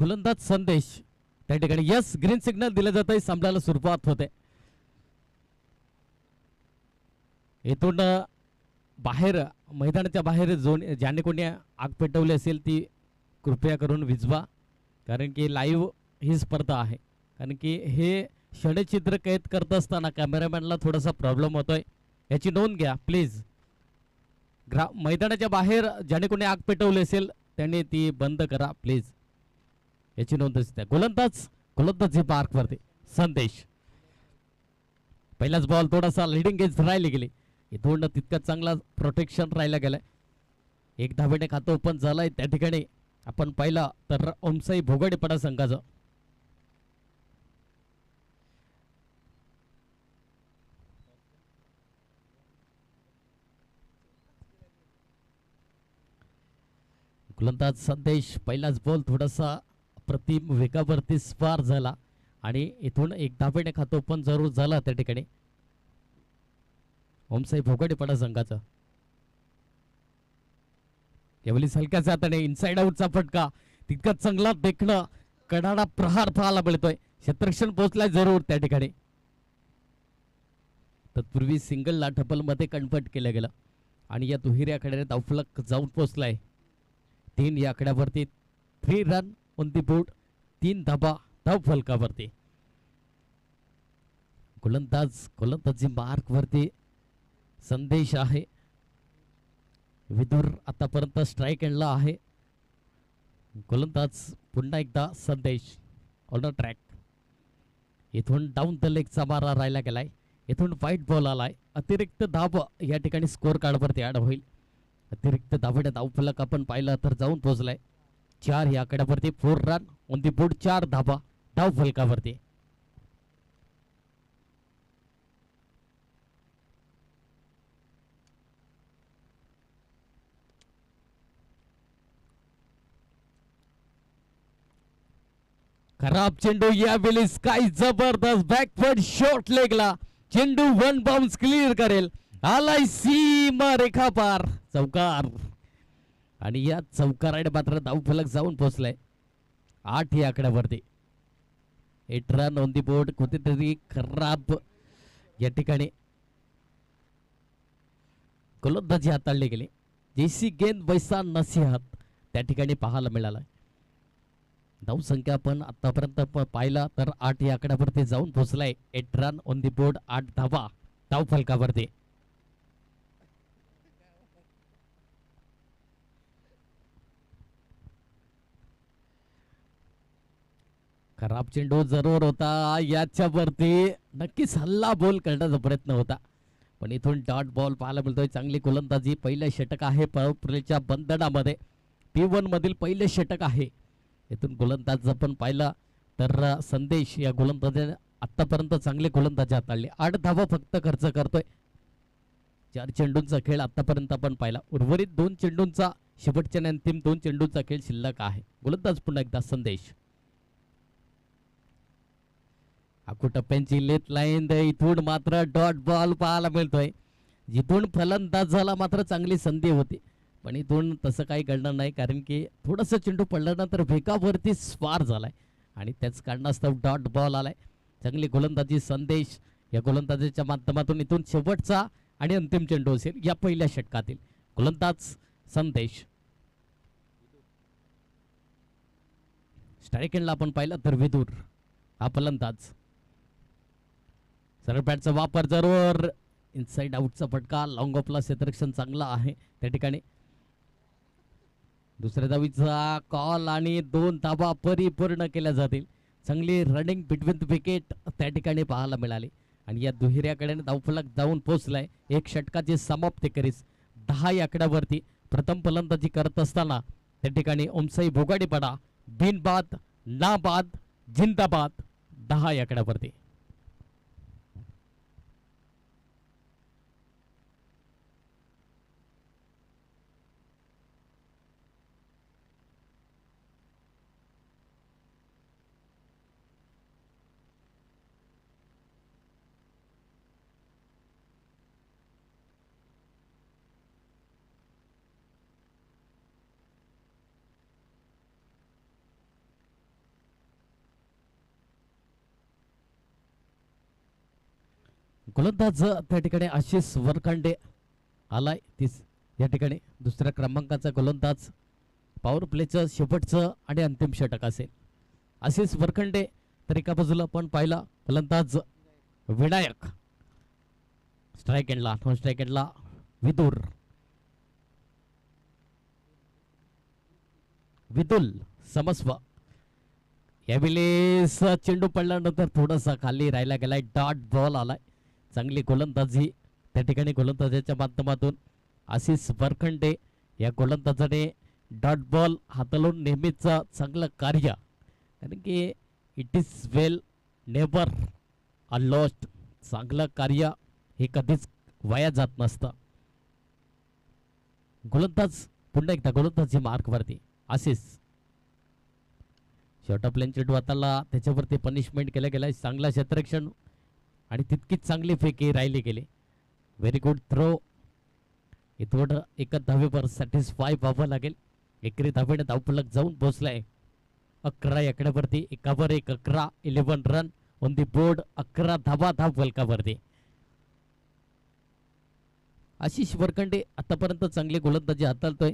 गोलंदाज संदेश त्या ठिकाणी यस ग्रीन सिग्नल दिलं जात आहे. सामन्याला सुरुवात होते. इथून बाहेर मैदानाच्या बाहेर ज्याने कोणी आग पेटवली असेल ती कृपया करून विझवा, कारण की लाईव्ह ही स्पर्धा आहे. कारण की हे क्षणचित्र कैद करत असताना कॅमेरामॅनला थोडासा प्रॉब्लेम होतोय, याची नोंद घ्या प्लीज. मैदानाच्या बाहेर ज्याने कोणी आग पेटवली असेल त्याने ती बंद करा प्लीज, याची नोंद असते. गोलंदाज ही मार्कवरती संदेश. पहिलाच बॉल थोडासा लिडिंग एज राहिली गेली. इथून तितका चांगला प्रोटेक्शन राहिला गेलाय. एक धावेने खातं ओपन झालंय. त्या ठिकाणी आपण पाहिलं तर ओमसाई भोगडेपडा संघाचं गोलंदाज संदेश. पहिलाच बॉल थोडासा प्रतिम वेगावरती स्पार झाला आणि इथून एक धावेने खातं ओपन जरूर झाला. त्या ठिकाणी ओमसाई भोगडेपडा संघाचा यावेळी हलक्याच्या हाताने इनसाइड आउटचा फटका, तितका चांगला देखणं कडाडा प्रहार पाहायला मिळतोय. क्षेत्ररक्षण पोहोचलाय जरूर त्या ठिकाणी. तत्पूर्वी सिंगलला डबल मध्ये कन्वर्ट केलं गेलं आणि या दुहेरीकडे धावफलक जाऊन पोहोचलाय. 3 या आकड्यावरती 3 रन ऑन दी बोर्ड, 3 धाबा धावफलकावरती. गोलंदाजी मार्क वरती संदेश आहे. विदुर आतापर्यंत स्ट्राईक एंडला आहे. गोलंदाज पुन्हा एकदा संदेश ऑन द ट्रॅक. इथून डाऊन द लेगचा मारा राहिला गेलाय. इथून वाईट बॉल आलाय. अतिरिक्त धाव या ठिकाणी स्कोर कार्डवरती ऍड होईल. अतिरिक्त धावेने धावफलक आपण पाहिलं तर जाऊन पोहोचलाय. 4 या आकड्यावरती 4 रन ऑन दी बोर्ड, 4 धाबा धावफलकावरती. खराब चेंडू यावेळी काय जबरदस्त बॅकवर्ड शॉट लेगला चेंडू 1 बाउन्स क्लिअर करेल. आलाय सीमा रेखा पार, चौकार. आणि या चौकाराने मात्र धावफलक जाऊन पोहोचलाय 8 या आकड्यावरती. 8 रन ऑन दी बोर्ड. कुठेतरी खराब या ठिकाणी गोलंदाजी हाताळली गेली. जैसी गेंद वैसा नसीहत त्या ठिकाणी पाहायला मिळाला. धावसंख्या पण आतापर्यंत पाहिला तर 8 या आकड्यावरती जाऊन पोहोचलाय. 8 रन ऑन दी बोर्ड, 8 धावा धावफलकावरती. खराब चेंडू जरूर होता. याच्यावरती नक्कीच हल्ला बॉल करण्याचा प्रयत्न होता, पण इथून डॉट बॉल पाहायला मिळतोय. चांगली गोलंदाजी. पहिलं षटक आहे पॉवर प्लेच्या बंधनामध्ये. P1 मधील पहिले षटक आहे. इथून गोलंदाज आपण पाहिला तर संदेश या गोलंदाजाने आतापर्यंत चांगले गोलंदाजी हाताळले. 8 धावा फक्त खर्च करतोय. 4 चेंडूंचा खेळ आतापर्यंत आपण पाहिला. उर्वरित 2 चेंडूंचा शेवटच्या अंतिम 2 चेंडूंचा खेळ शिल्लक आहे. गोलंदाज पुन्हा एकदा संदेश. टप्प्यांची लेट लाईन. इथून मात्र डॉट बॉल पाहायला मिळतोय. जिथून फलंदाजाला मात्र चांगली संधी होती, पण इथून तसं काही घडणार नाही, कारण की थोडंसं चेंडू पडल्यानंतर वेगावरती स्वार झालाय आणि त्याच कारणास्तव डॉट बॉल आलाय. चांगली गोलंदाजी संदेश. या गोलंदाजीच्या माध्यमातून इथून शेवटचा आणि अंतिम चेंडू असेल या पहिल्या षटकातील. गोलंदाज संदेश. स्ट्राईक एंडला आपण पाहिलं तर विदुर हा फलंदाज. सरळ बॅटचा वापर जरूर. इनसाइड आउटचा फटका. लॉंग ऑफला क्षेत्ररक्षण चांगला आहे त्या ठिकाणी. दुसऱ्या धावीचा कॉल आणि 2 धावा परिपूर्ण केल्या जातील. चांगली रनिंग बिटवीन द विकेट त्या ठिकाणी पाहायला मिळाली आणि या दुहेऱ्याकडे धावफलक जाऊन पोहोचलाय. 1 षटकाची समाप्ती करीस 10 या आकड्यावरती. प्रथम फलंदाजी करत असताना त्या ठिकाणी ओमसाई भोगाडेपडा बिनबाद नाबाद जिंदाबाद 10 या आकड्यावरती. गोलंदाज त्या ठिकाणी आशिष वरखंडे आलाय. तीच या ठिकाणी दुसऱ्या क्रमांकाचा गोलंदाज. पॉवर प्लेचं शेवटचं आणि अंतिम षटक असेल. आशिष वरखंडे तर एका बाजूला पण पाहिला गोलंदाज विनायक. स्ट्राईक एंडला नॉन स्ट्राईक एंडला विदुल समस्व. यावेळेस चेंडू पडल्यानंतर थोडासा खाली राहिला गेलाय. डॉट बॉल आलाय. चांगली गोलंदाजी त्या ठिकाणी गोलंदाजाच्या माध्यमातून आशिष वरखंडे या गोलंदाजाने डॉट बॉल हाताळून नेहमीच चांगलं कार्य. कारण की it is well never a lost. चांगलं कार्य हे कधीच वाया जात नसतं. गोलंदाज पुन्हा एकदा गोलंदाजी मार्कवरती आशिष. शेवट प्लेन चेंडू हाताला त्याच्यावरती पनिशमेंट केलं गेलं. चांगला क्षेत्ररक्षण आणि तितकीच चांगली फेकी राहिली गेली. Very good throw. इथं एका धावेवर सॅटिस्फाय व्हावं लागेल. एकरी धावेने धावफलक जाऊन पोहोचलाय 11 आकड्यावरती. एकावर एक 11 रन ऑन दी बोर्ड. 11 धावा धाव फलकावरती. आशिष वरखंडे आतापर्यंत चांगली गोलंदाजी हाताळतोय.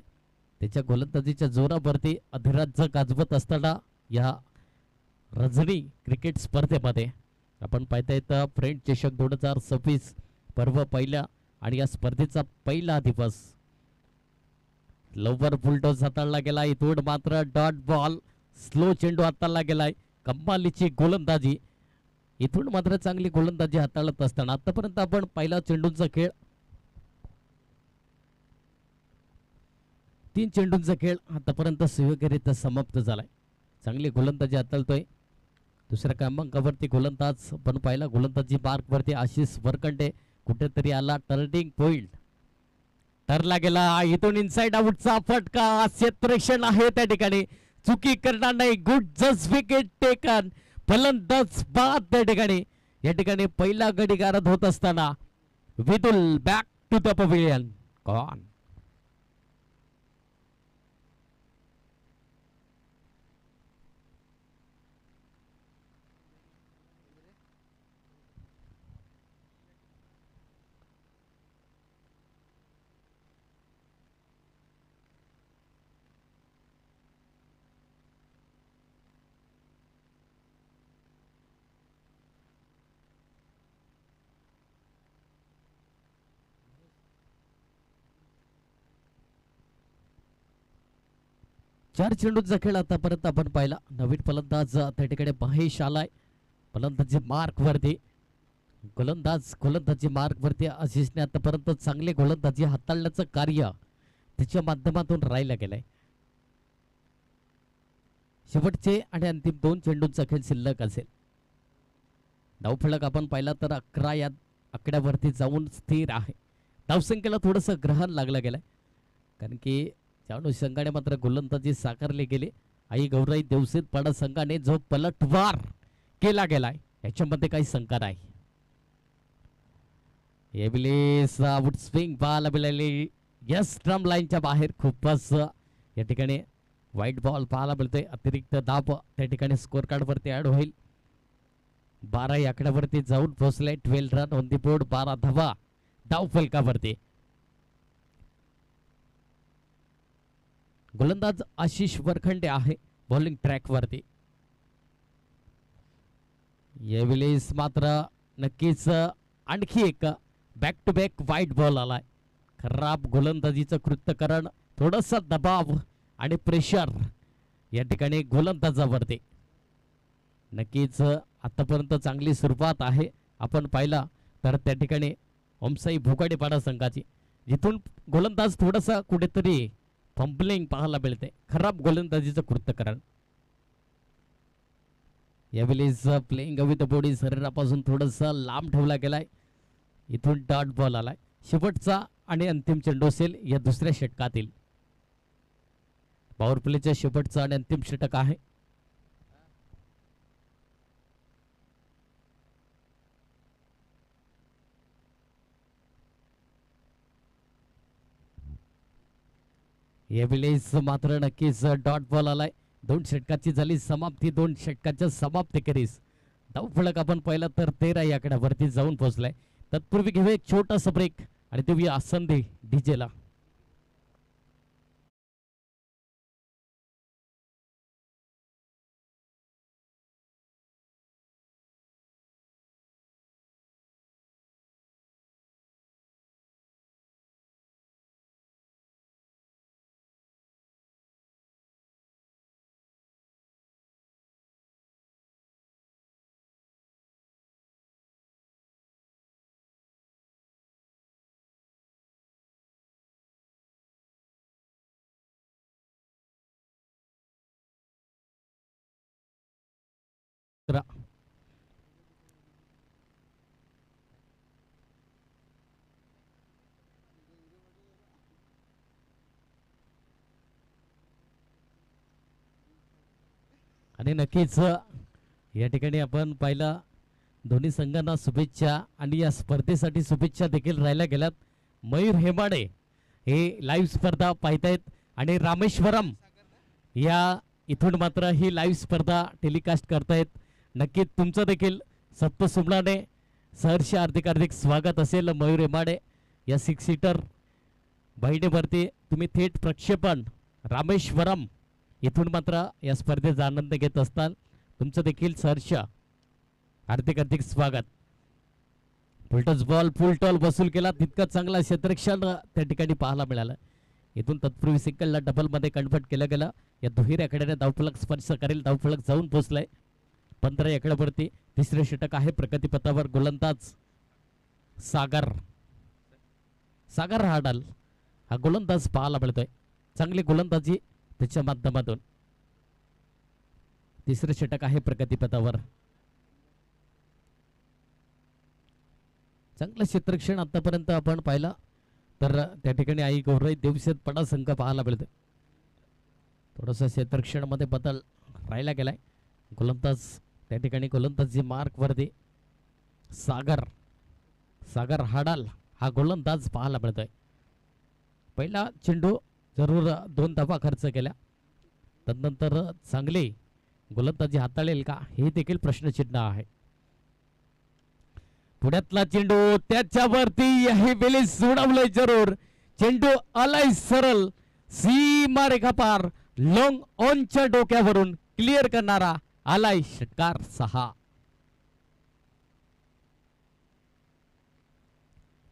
त्याच्या गोलंदाजीच्या जोरावरती अधिराज्य गाजवत असताना या रजनी क्रिकेट स्पर्धेमध्ये आपण पाहता येतं फ्रेंच चषक 2026 पर्व पहिला आणि या स्पर्धेचा पहिला दिवस. लवकर बुलडोज हाताळला गेला. इथून मात्र डॉट बॉल स्लो चेंडू हाताळला गेलाय. कमालीची गोलंदाजी. इथून मात्र चांगली गोलंदाजी हाताळत असताना आतापर्यंत आपण पहिला चेंडूंचा खेळ 3 चेंडूंचा खेळ आतापर्यंत सुयोग्यरित्या समाप्त झालाय. चांगली गोलंदाजी हाताळतोय. दुसऱ्या क्रमांकावरती गोलंदाज पण पाहिला गोलंदाजी मार्कवरती आशिष वरखंडे. कुठेतरी आला टर्निंग पॉइंट. ठरला गेला. इथून इनसाइड आउटचा फटका. क्षेत्ररक्षण आहे त्या ठिकाणी. चुकी करणार नाही. Good just wicket taken. फलंदाज बाद त्या ठिकाणी. या ठिकाणी पहिला गडी गारद होत असताना Vidul back to the pavilion. Gone. चार चेंडूंचा खेळ आतापर्यंत आपण पाहिला. नवीन फलंदाज त्या ठिकाणी महेश आलाय. फलंदाजी मार्कवरती गोलंदाजी मार्कवरती आशिषने आतापर्यंत चांगले गोलंदाजी हाताळण्याचं कार्य त्याच्या माध्यमातून राहिलं गेलंय. शेवटचे आणि अंतिम 2 चेंडूंचा खेळ शिल्लक असेल. धावफलक आपण पाहिला तर 11 या आकड्यावरती जाऊन स्थिर आहे. धावसंख्येला थोडंसं ग्रहण लागलं गेलंय. कारण की त्या अनुषंगाने मात्र गोलंदाजी साकारली गेली. आई गौराई देवसेत पाडा संघाने जो पलटवार केला गेलाय याच्यामध्ये काही शंका नाही. आउट स्विंग बॉल मिळाली. यस स्ट्रम लाईनच्या बाहेर. खूपच या ठिकाणी व्हाईट बॉल पाहायला मिळतोय. अतिरिक्त दाब त्या ठिकाणी स्कोर कार्ड वरती ऍड होईल. 12 या आकड्यावरती जाऊन पोहोचले. 12 रन ऑन दी बोर्ड. 12 धावा धाव फलकावरती. गोलंदाज आशिष वरखंडे आहे बॉलिंग ट्रॅक वरती. यावेळेस मात्र नक्कीच आणखी एक back to back white ball आलाय. खराब गोलंदाजीचं कृत्यकरण. थोडासा दबाव आणि प्रेशर या ठिकाणी गोलंदाजावरती. नक्कीच आतापर्यंत चांगली सुरुवात आहे. आपण पाहिला तर त्या ठिकाणी ओमसाई भोकाडेपाडा संघाची जिथून गोलंदाज थोडासा कुठेतरी फंबलिंग पाहायला मिळते. खराब गोलंदाजीचं कृत्यकरण. यावेळेस प्लेइंग विथ बॉडी शरीरापासून थोडंसं लांब ठेवला गेलाय. इथून डॉट बॉल आलाय. शेवटचा आणि अंतिम चेंडू असेल या दुसऱ्या षटकातील. पॉवर प्लेच्या शेवटचा आणि अंतिम षटक आहे. यावेळेस मात्र नक्कीच डॉट बॉल आलाय. 2 षटकाची झाली समाप्ती. 2 षटकाच्या समाप्ती करीस धावफलक आपण पाहिला तर 13 या आकड्यावरती जाऊन पोहोचलाय. तत्पूर्वी घेऊया एक छोटासा ब्रेक आणि देऊया संधी डीजेला. आणि नक्कीच या ठिकाणी आपण पाहिलं दोन्ही संघांना शुभेच्छा आणि या स्पर्धेसाठी शुभेच्छा देखील राहिल्या गेल्यात. मयूर हेमाडे हे लाईव्ह स्पर्धा पाहतायत आणि रामेश्वरम या इथून मात्र ही लाईव्ह स्पर्धा टेलिकास्ट करतायत. नक्कीच तुमचं देखील सप्तसुमनाने सहर्ष हार्दिक हार्दिक स्वागत असेल. मयूर हेमाडे या 6 सीटर बहिणीवरती तुम्ही थेट प्रक्षेपण रामेश्वरम इथून मात्र या स्पर्धेचा आनंद घेत असताल. तुमचं देखील सहर्ष हार्दिक हार्दिक स्वागत. फुलटॉस बॉल फुल टॉल वसूल केला, तितकं चांगला क्षेत्ररक्षण त्या ठिकाणी पाहायला मिळालं. इथून तत्पूर्वी सिंगलला डबलमध्ये कन्व्हर्ट केलं गेलं. या दुहेरी आकड्याने धावफलक स्पर्श करेल, धावफलक जाऊन पोहोचलाय 15 आकड्यावरती. तिसरे षटक आहे प्रगतीपथावर. गोलंदाज सागर हाडाल हा गोलंदाज पाहायला मिळतोय. चांगली गोलंदाजी त्याच्या माध्यमातून. तिसरे षटक आहे प्रगतीपथावर. चांगलं क्षेत्ररक्षण आतापर्यंत आपण पाहिलं तर त्या ठिकाणी आई गौरई देवशेत पडा संघ पाहायला मिळतो. थोडंसं क्षेत्ररक्षण मध्ये बदल राहिला गेलाय. गोलंदाज त्या ठिकाणी गोलंदाजी मार्क वरती सागर हाडाल हा गोलंदाज पाहायला मिळतोय. पहिला चेंडू जरूर 2 धावा खर्च केल्या, तदनंतर चांगली गोलंदाजी हाताळेल का हे देखील प्रश्नचिन्ह आहे. पुण्यातला चेंडू त्याच्यावरती हे वेळी सोडवलंय जरूर. चेंडू आलाय सरळ सीमा रेखा पार. लॉंग ऑनच्या डोक्यावरून क्लिअर करणारा आलाय षटकार 6.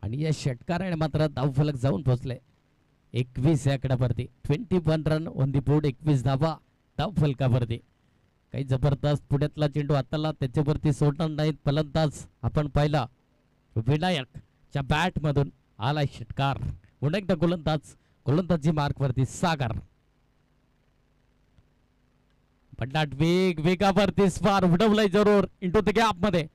आणि या षटकाराने मात्र धावफलक जाऊन पोहोचले 21 आकड्यावरती. 21 रन ऑन दी बोर्ड, 21 धावा धावफलकावरती. काही जबरदस्त पुण्यातला चेंडू हाताला, त्याच्यावरती सोडणार नाहीत फलंदाज. आपण पाहिला विनायकच्या बॅट मधून आलाय षटकार. पुन्हा एकदा गोलंदाजी मार्क वरती सागर. बंडाट वेगावरती स्पार उडवलाय जरूर इंटू द गॅप मध्ये.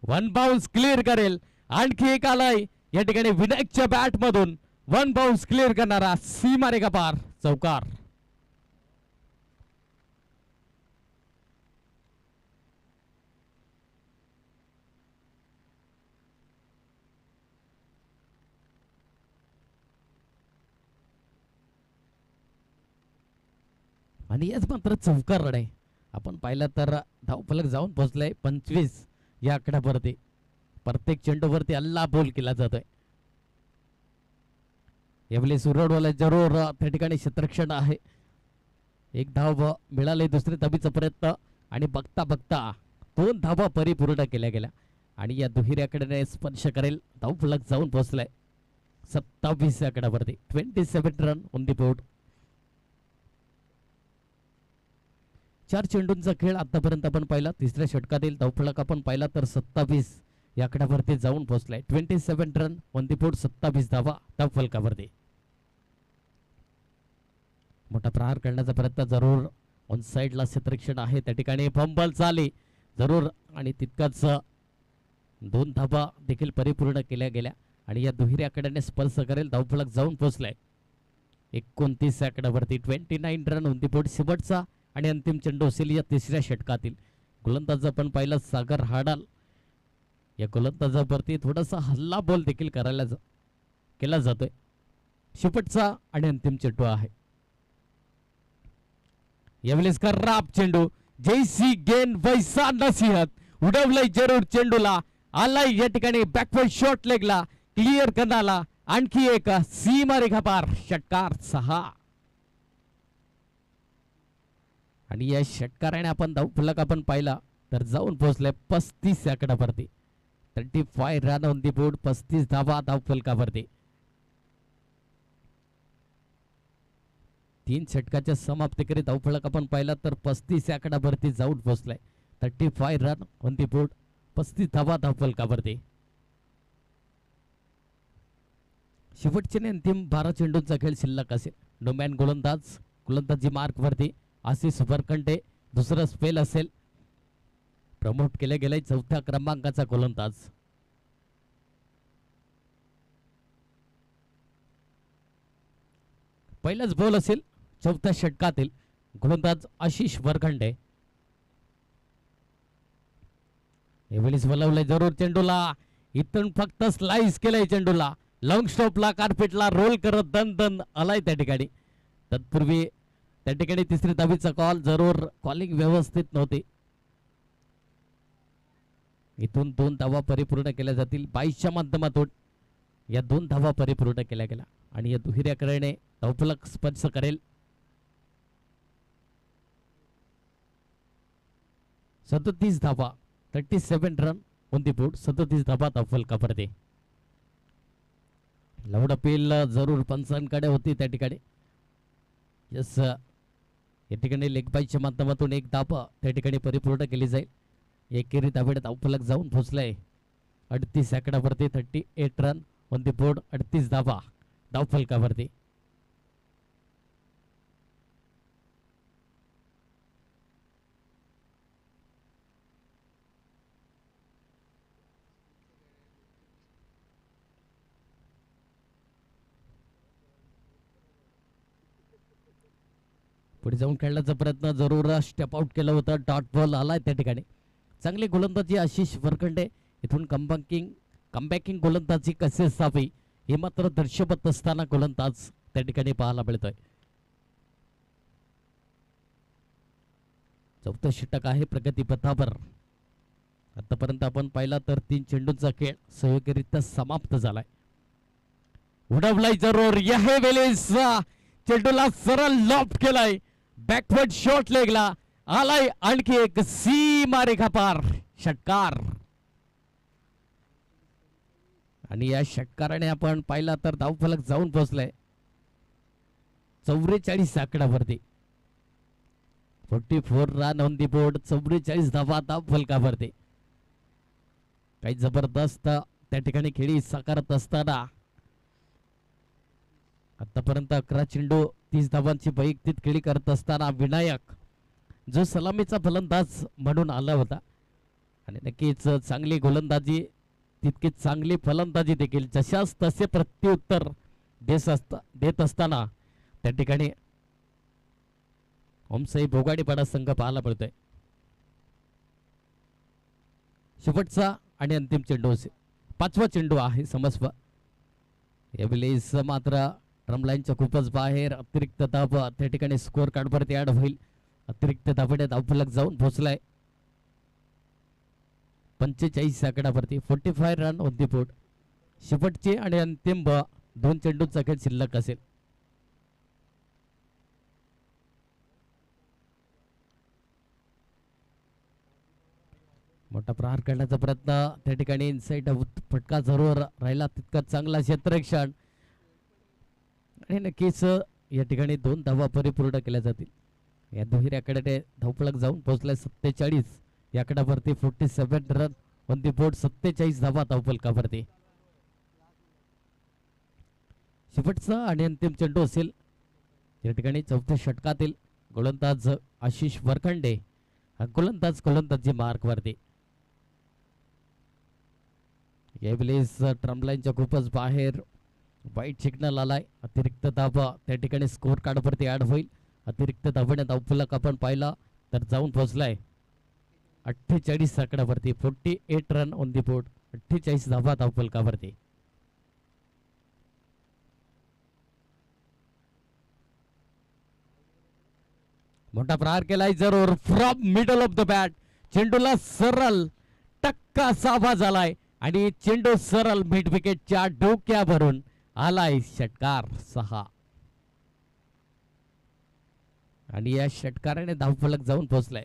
1 बाउन्स क्लिअर करेल. आणखी एक आलाय या ठिकाणी विनायकच्या बॅट मधून. 1 बाउन्स क्लिअर करणारा सीमा रेखा पार चौकार. आणि याच मात्र चौकार रड आहे. आपण पाहिलं तर धावफलक जाऊन पोहोचलाय 25 या आकड्यावरती. प्रत्येक चेंडूवरती अल्ला बोल केला जातोय. यावेळी सुरडवाला जरूर त्या ठिकाणी क्षेत्ररक्षण आहे. 1 धाव मिळाले, दुसरी धाबीचा प्रयत्न आणि बघता 2 धावा परिपूर्ण केल्या गेल्या. आणि या दुहेरी आकड्याने स्पर्श करेल, धावफलक जाऊन पोहोचलाय 27 आकड्यावरती. 27 रन ऑन दी बोर्ड. 4 चेंडूंचा खेळ आतापर्यंत आपण पाहिला. तिसऱ्या षटकातील धावफलक आपण पाहिला तर 27 या आकड्यावरती जाऊन पोहोचलाय. 27 रन ऑन दी बोर्ड, 27 धावा धावफलकावरती. मोठा प्रहार करण्याचा प्रयत्न जरूर ऑन साइडला क्षेत्ररक्षण आहे. त्या ठिकाणी फंबल चाली जरूर आणि तितकाच 2 धावा देखील परिपूर्ण केल्या गेल्या. आणि या दुहेरी आकड्याने स्पर्श करेल, धावफलक जाऊन पोहोचलाय 29 आकड्यावरती. 29 रन ऑन दी बोर्ड. शेवटचा आणि अंतिम चेंडू असेल या तिसऱ्या षटकातील. गोलंदाज आपण पाहिला सागर हाडाल. या गोलंदाजावरती थोडासा हल्ला बॉल देखील केला जातोय. शेवटचा आणि अंतिम चेंडू आहे. यावेळेस खराब चेंडू. जैसी गेंद वैसा नसीहत. उडवलंय जरूर चेंडूला आलाय या ठिकाणी बॅकवर्ड शॉट लेगला क्लिअर करण्याला आणखी एक सीमा रेखा पार षटकार 6 आणि या षटकाराने आपण धावफलक आपण पाहिला तर जाऊन पोहोचले 35 आकड्यावरती 35 रन ऑन दी बोर्ड 35 धावा धावफलकावरती 3 षटकाच्या समाप्तीकडे धावफलक आपण पाहिला तर 35 आकड्यावरती जाऊन पोहोचलाय 35 रन ऑन दी बोर्ड 35 धावा धावफलकावरती शेवटचे अंतिम 12 चेंडूंचा खेळ शिल्लक असेल डोमॅन गोलंदाजी मार्क वरती आशिष वरखंडे दुसरा स्पेल असेल प्रमोट केले गेले 4थ्या क्रमांकाचा गोलंदाज पहिलाच बॉल असेल 4थ्या षटकातील गोलंदाज आशिष वरखंडे एवढीच बोलावलंय जरूर चेंडूला इथून फक्त स्लाइस केलंय चेंडूला लॉंग स्टॉपला कार्पेटला रोल करत दन दन आलाय त्या ठिकाणी तत्पूर्वी त्या ठिकाणी तिसरी धावीचा कॉल जरूर कॉलिंग व्यवस्थित नव्हती इथून 2 धावा परिपूर्ण केल्या जातील 22च्या माध्यमातून या 2 धावा परिपूर्ण केल्या गेल्या आणि या दुहेऱ्याकडे धावफलक स्पर्श करेल 37 धावा 37 रन ऑन दी बोर्ड 37 धावा धावफलकावरती लाऊड अपील जरूर पंचांकडे होती त्या ठिकाणी यस या ठिकाणी लेग बाईच्या माध्यमातून 1 धावा त्या ठिकाणी परिपूर्ण केली जाईल एकेरी धावेत धावफलक जाऊन पोहोचलाय 38 आकड्यावरती 38 रन ऑन दी बोर्ड 38 धावा धावफलकावरती पुढे जाऊन खेळण्याचा प्रयत्न जरूर स्टेप आउट केला होता डॉट बॉल आलाय त्या ठिकाणी चांगली गोलंदाजी आशिष वरखंडे इथून कमबॅकिंग गोलंदाजी कशी असावी हे मात्र दर्शवत असताना गोलंदाज त्या ठिकाणी पाहायला मिळतोय 4थं षटक आहे प्रगतीपथावर आतापर्यंत आपण पाहिला तर 3 चेंडूंचा खेळ सहयोगीरित्या समाप्त झालाय उडवलाय जरूर या वेळेस चेंडूला सरळ लॉफ्ट केलाय बॅकवर्ड शॉट लेगला आलाय आणखी एक सीमा रेखा पार षटकार आणि या षटकाराने आपण पाहिला तर धावफलक जाऊन पोहोचलाय 44 आकड्यावरती 44 रन ऑन दी बोर्ड 44 धावा धावफलकावरती काही जबरदस्त त्या ठिकाणी खेळी साकारत असताना आतापर्यंत 11 चेंडू 30 धावांची वैयक्तिक खेळी करत असताना विनायक जो सलामीचा फलंदाज म्हणून आला होता आणि नक्कीच चांगली गोलंदाजी तितकी चांगली फलंदाजी देखील जशास तसे प्रत्युत्तर देत असताना त्या ठिकाणी ओमसाई भोगाडीपाडा संघ पाहायला मिळतोय शेवटचा आणि अंतिम चेंडू 5वा चेंडू आहे समस्व यावेळेस मात्र ड्रमलाईनच्या खूपच बाहेर अतिरिक्त धाव त्या ठिकाणी स्कोअर कार्डवरती ऍड होईल अतिरिक्त धावेने धावफलक जाऊन पोहोचलाय 45 आकड्यावरती 45 रन ऑन दी बोर्ड शेवटचे आणि अंतिम 2 चेंडूंचा खेळ शिल्लक असेल मोठा प्रहार करण्याचा प्रयत्न त्या ठिकाणी इनसाइड फटका जरूर राहिला तितका चांगला क्षेत्ररक्षण आणि नक्कीच या ठिकाणी 2 धावा परिपूर्ण केल्या जातील या दुहेऱ्याकडे धावफलक जाऊन पोहोचलाय 47 या आकड्यावरती 47 रन ऑन दी बोर्ड 47 धावा धावफलकावरती शेवटचा आणि अंतिम चेंडू असेल या ठिकाणी 4थ्या षटकातील गोलंदाज आशिष वरखंडे हा गोलंदाजी मार्क वरती यावेळेस ट्रमलाईनच्या खूपच बाहेर वाईट सिग्नल आलाय अतिरिक्त धावा त्या ठिकाणी स्कोअर कार्डवरती ऍड होईल अतिरिक्त धावेने धावफलक आपण पाहिला तर जाऊन पोहोचलाय 48 आकड्यावरती 48 रन ऑन दी बोर्ड 48 धावा धावफलकावरती मोठा प्रहार केलाय जरूर from middle of the bat चेंडूला सरळ टक्का साभा झालाय आणि चेंडू सरळ मिड विकेटच्या डोक्यावरून आलाय षटकार 6. आणि या षटकाराने धावफलक जाऊन पोहोचलाय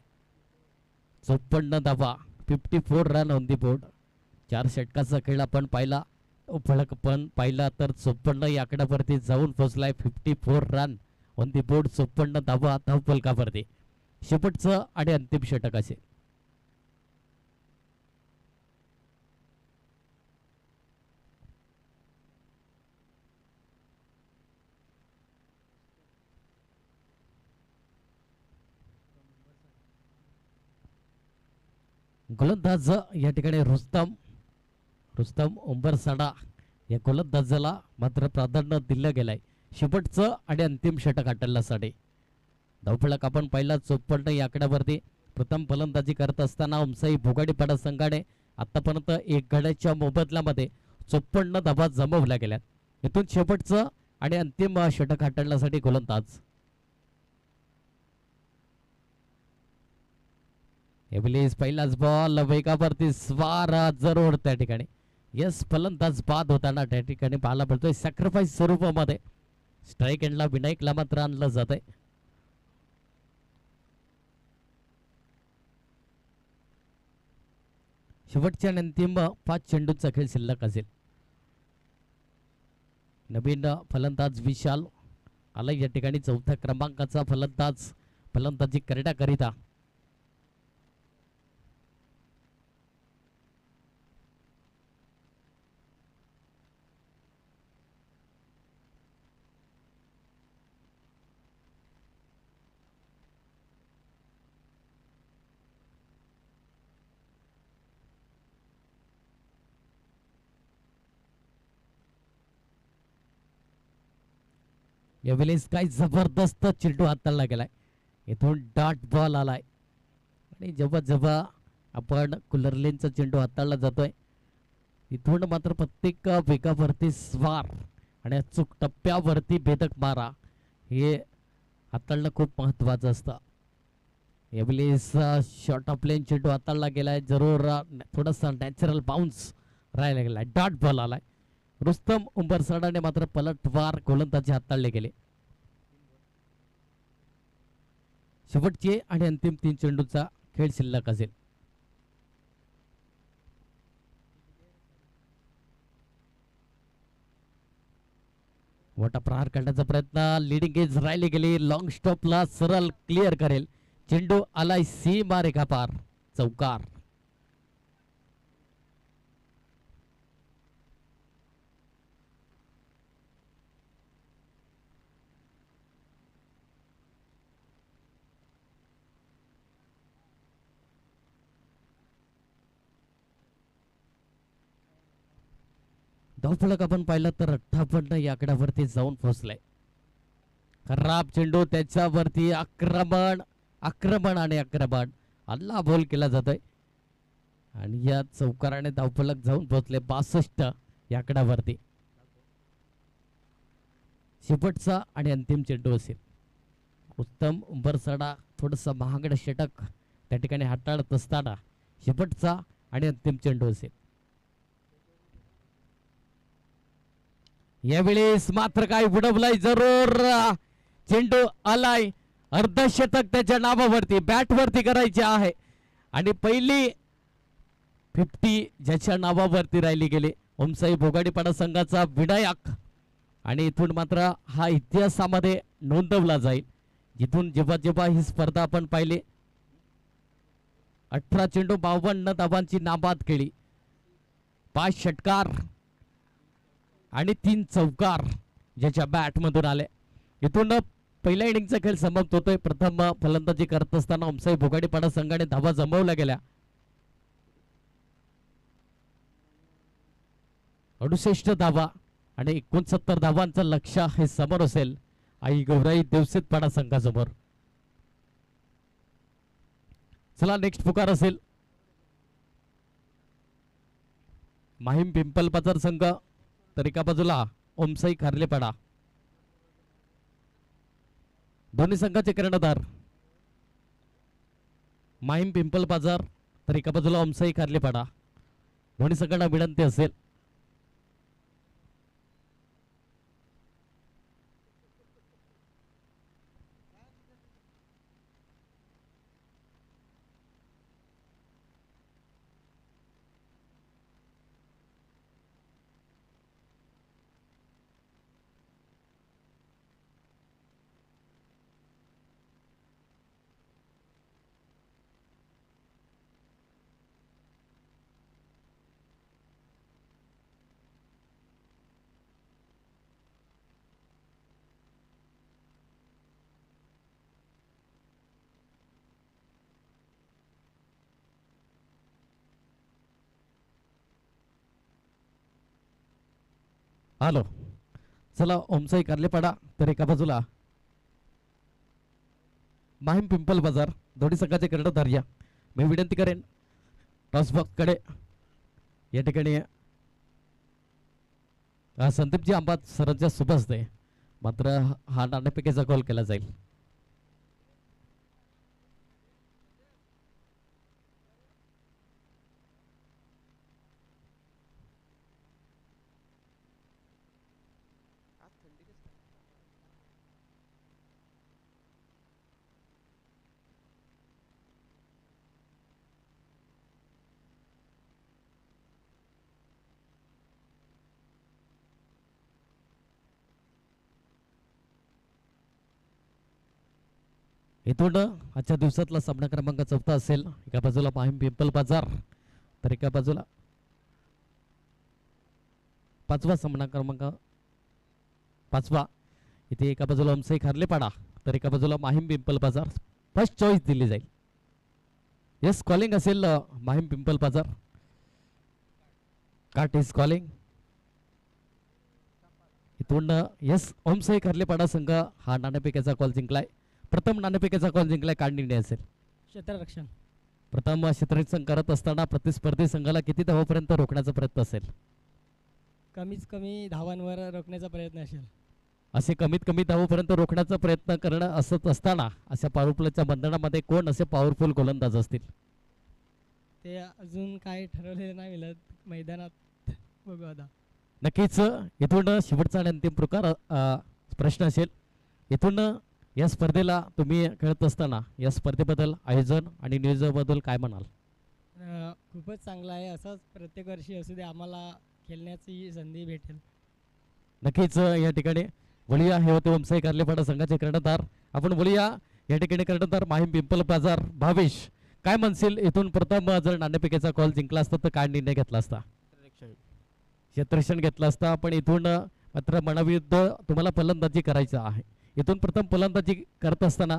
54 धावा, 54 रन ऑन दी बोर्ड. 4 षटकाचा खेळ आपण पाहिला, फलक पण पाहिला तर 54 या आकड्यावरती जाऊन पोहोचलाय. 54 रन ऑन दी बोर्ड, 54 धावा धावफलकावरती. शेवटचं आणि अंतिम षटक असेल. गोलंदाज या ठिकाणी रुस्तम उंबरसाडा या गोलंदाजाला मात्र प्राधान्य दिलं गेलंय. शेवटचं आणि अंतिम षटक हाताळण्यासाठी धावफलक आपण पाहिला 54 या आकड्यावरती. प्रथम फलंदाजी करत असताना उमसाई भोगाडीपाडा संघाने आतापर्यंत 1 गड्याच्या मोबदल्यामध्ये 54 धावा जमवल्या गेल्या. इथून शेवटचं आणि अंतिम षटक हाताळण्यासाठी गोलंदाज एवलीस. पहिलाच बॉल वेगावरती स्वार जरूर त्या ठिकाणी. यस, फलंदाज बाद होताना त्या ठिकाणी पाहायला मिळतोय. सॅक्रिफाईस स्वरूपामध्ये स्ट्राईक एंडला विनायकला मात्र आणलं जात आहे. शेवटच्या अंतिम 5 चेंडूचा खेळ शिल्लक असेल. नवीन फलंदाज विशाल आला या ठिकाणी. 4थ्या क्रमांकाचा फलंदाज फलंदाजी करण्याकरिता यावेळेस काय जबरदस्त चेंडू हाताळला गेलाय. इथून डॉट बॉल आलाय आणि जेव्हा आपण कुलरलेनचा चेंडू हाताळला जातोय इथून मात्र प्रत्येक वेगावरती स्वार आणि अचूक टप्प्यावरती भेदक मारा हे हाताळणं खूप महत्वाचं असतं. यावेळेस शॉर्ट ऑफ लेन चेंडू हाताळला गेलाय. जरूर थोडासा नॅचरल बाउन्स राहायला गेलाय. डॉट बॉल आलाय. रुस्तम उंबरसाडाने मात्र पलटवार गोलंदाजी हाताळले गेले. शेवटचे आणि अंतिम 3 चेंडूचा खेळ शिल्लक असेल. मोठा प्रहार करण्याचा प्रयत्न. लिडिंग एज राहिली गेली. लॉंग स्टॉपला सरळ क्लिअर करेल. चेंडू आलाय सीमा रेखा पार. चौकार. धावफलक आपण पाहिलं तर 58 या आकड्यावरती जाऊन पोहोचलाय. खराब चेंडू त्याच्यावरती आक्रमण आणि आक्रमण हल्ला बॉल केला जातोय आणि या चौकाराने धावफलक जाऊन पोहोचले 62 या आकड्यावरती. शेवटचा आणि अंतिम चेंडू असेल. उत्तम उंबरसाडा थोडंसं महागडं षटक त्या ठिकाणी हाताळत असताना शेवटचा आणि अंतिम चेंडू असेल. यावेळेस मात्र काय बुडवलाय. जरूर चेंडू आलाय. अर्धशतक त्याच्या नावावरती बॅटवरती करायचे आहे आणि पहिली 50 ज्याच्या नावावरती राहिली गेली ओमसाई भोगाडीपाडा संघाचा विनायक आणि इथून मात्र हा इतिहासामध्ये नोंदवला जाईल. जिथून जेव्हा ही स्पर्धा आपण पाहिली 18 चेंडू 52 धावांची नाबाद केली. 5 षटकार आणि 3 चौकार ज्याच्या बॅट मधून आले. इथून पहिल्या इनिंगचा खेळ समाप्त होतोय. प्रथम फलंदाजी करत असताना ओमसाई भोगाडीपाडा संघाने धावा जमवल्या गेल्या. 68 धावा आणि 69 धावांचं लक्ष्य हे समोर असेल आई गौराई देवसेतपाडा संघासमोर. चला नेक्स्ट पुकार असेल माहीम पिंपल बाजार संघ तर एका बाजूला ओमसाई खार्लेपाडा. दोन्ही संघाचे कर्णधार माहीम पिंपल बाजार तर एका बाजूला ओमसाई खार्लेपाडा. दोन्ही संघांना विनंती असेल हॅलो चला ओमसाई कारलेपाडा तर एका बाजूला माहीम पिंपल बाजार दोन्ही संघाचे कर्णधार या मी विनंती करेन टॉसबॉक्सकडे या ठिकाणी संदीपजी आंबात सरांच्या शुभ असते मात्र हा नाणेफेकीचा कॉल केला जाईल इथून आजच्या दिवसातला सामना क्रमांक 14 असेल एका बाजूला माहीम पिंपल बाजार तर एका बाजूला पाचवा सामना क्रमांक पाचवा इथे एका बाजूला ओमसाई खारलेपाडा तर एका बाजूला माहीम पिंपल बाजार फर्स्ट चॉईस दिली जाईल येस कॉलिंग असेल माहीम पिंपल बाजार काट इज कॉलिंग इथून येस ओमसाई खारलेपाडा संघ हा नाणेफेकीचा कॉल जिंकलाय प्रथम नाणेफेकीचा कॉल जिंकलाय काय निर्णय असेल क्षेत्ररक्षण प्रथम क्षेत्ररक्षण करत असताना प्रतिस्पर्धी संघाला किती धावापर्यंत रोखण्याचा प्रयत्न असेल कमीत कमी धावांवर रोखण्याचा प्रयत्न असेल असे कमीत कमी धावापर्यंत रोखण्याचा प्रयत्न करणं असत असताना अशा पॉवरप्लेच्या बंधनामध्ये कोण असे पॉवरफुल गोलंदाज असतील ते अजून काय ठरवलेलं नाही मिळत मैदानात बघू आता नक्कीच इथून शेवटचा आणि अंतिम प्रकार प्रश्न असेल इथून या स्पर्धेला तुम्ही खेळत असताना या स्पर्धेबद्दल आयोजन आणि नियोजनाबद्दल काय म्हणाल खूपच चांगला आहे असंच प्रत्येक वर्षी असू दे आम्हाला खेळण्याची संधी भेटेल नक्कीच या ठिकाणी वलिया हे होते ओमसाई कारलेपाडा संघाचे कर्णधार आपण वलिया या ठिकाणी कर्णधार माहीम पिंपल बाजार भावेश काय म्हणशील इथून प्रथम जर नाणेफेकीचा कॉल जिंकला असता तर काय निर्णय घेतला असता क्षेत्ररक्षण घेतला असता पण इथून मात्र मनाविरुद्ध तुम्हाला फलंदाजी करायचं आहे इथून प्रथम फलंदाजी करत असताना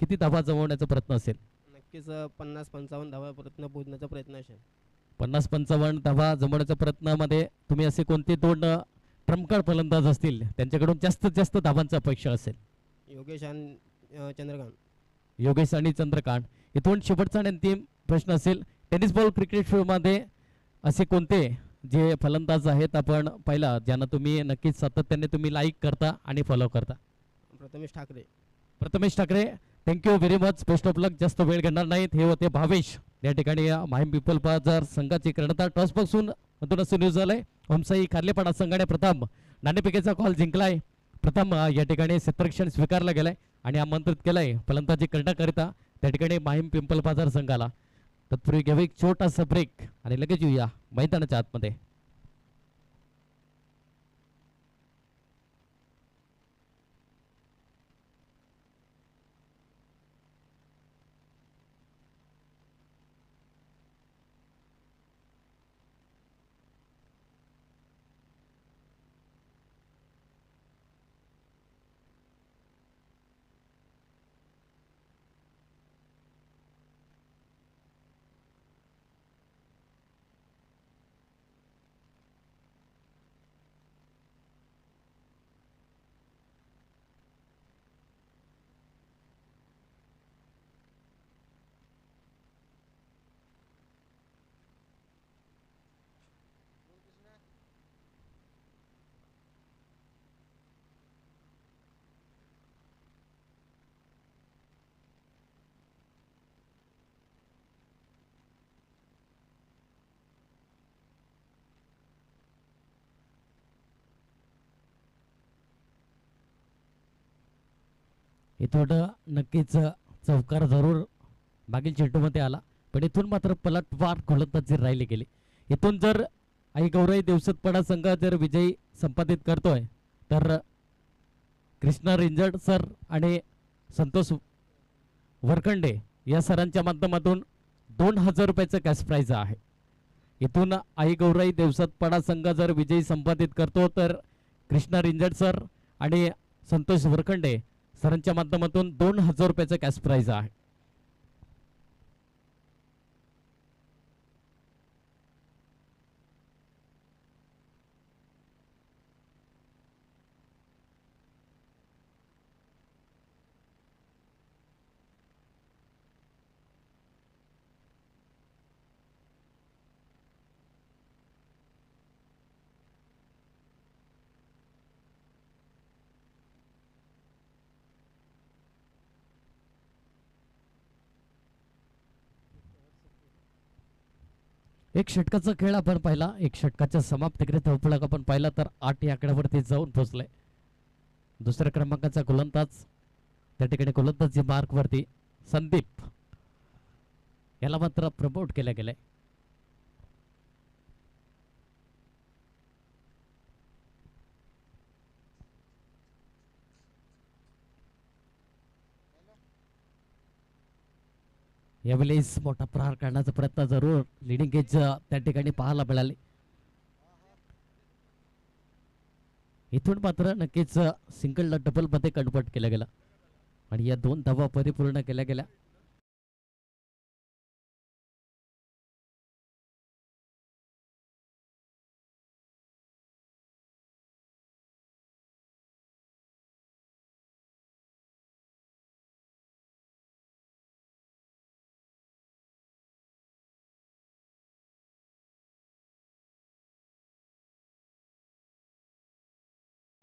किती धावा जमवण्याचा प्रयत्न असेल नक्कीच 50-55 धावा प्रयत्न पोहोचण्याचा प्रयत्न असेल 50-55 धावा जमवण्याच्या प्रयत्नामध्ये तुम्ही असे कोणते दोन ट्रम्पकार्ड फलंदाज असतील त्यांच्याकडून जास्तीत जास्त धावांची अपेक्षा असेल योगेश आणि चंद्रकांत योगेश आणि चंद्रकांत इथून शेवटचा आणि अंतिम प्रश्न असेल टेनिस बॉल क्रिकेट शोमध्ये असे कोणते जे फलंदाज आहेत आपण पाहिला ज्यांना तुम्ही नक्कीच सातत्याने तुम्ही लाईक करता आणि फॉलो करता Prathamesh Thackeray thank you very much best of luck जास्त वेळ घेणार नाहीत हे होते भावेश या ठिकाणी माहीम पिपल बाजार संघाचे कर्णधार टॉस पासून मधून असं न्यूज झालंय ओमसाई खारलेपाडा संघाने प्रथम नाणेफेकीचा कॉल जिंकलाय प्रथम या ठिकाणी क्षेत्ररक्षण स्वीकारलं गेलंय आणि आमंत्रित केलंय फलंदाजी करण्याकरिता त्या ठिकाणी माहीम पिंपल बाजार संघाला तत्पूर्वी घेऊ एक छोटासा ब्रेक आणि लगेच येऊया मैदानाच्या आतमध्ये इथून नक्कीच चौकार जरूर मागील चेंडूमध्ये आला, पण इथून मात्र पलटवार गोलंदाजी राहिली गेली. इथून जर आई गौराई देवसतपडा संघ जर विजयी संपादित करतोय तर कृष्णा रिंजड सर आणि संतोष वरखंडे या सरांच्या माध्यमातून 2000 रुपयाचं कॅश प्राइज आहे. इथून आई गौराई देवसतपडा संघ जर विजयी संपादित करतो तर कृष्णा रिंजड सर आणि संतोष वरखंडे सरांच्या माध्यमातून 2000 रुपयाचं कॅश प्राइज आहे. एक षटकाचा खेळ आपण पाहिला. एक षटकाच्या समाप्तीकडे धावफलक आपण पाहिला तर 8 या आकड्यावरती जाऊन पोहोचलाय. दुसऱ्या क्रमांकाचा गोलंदाज त्या ठिकाणी गोलंदाजी मार्क वरती संदीप याला मात्र प्रमोट केलं गेलंय. यावेळेस मोठा प्रहार करण्याचा प्रयत्न जरूर लिडिंग एज त्या ठिकाणी पाहायला मिळाले. इथून मात्र नक्कीच सिंगल डबल मध्ये कन्वर्ट केलं गेलं आणि या 2 धावा परिपूर्ण केल्या गेल्या.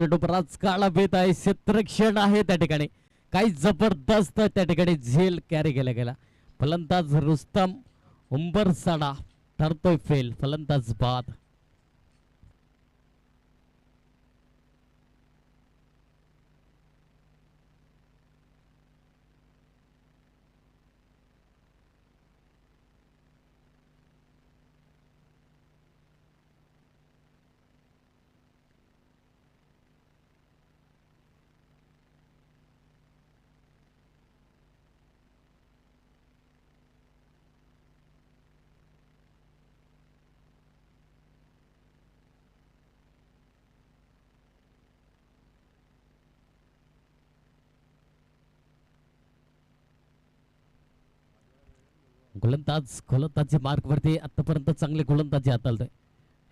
बराच काळा भेद आहे, क्षेत्रक्षण आहे त्या ठिकाणी, काही जबरदस्त त्या ठिकाणी झेल कॅरी केला गेला. फलंदाज रुस्तम उंबरसाडा ठरतोय फेल, फलंदाज बाद. गोलंदाजी मार्क वरती आतापर्यंत चांगले गोलंदाजी हाताळतोय.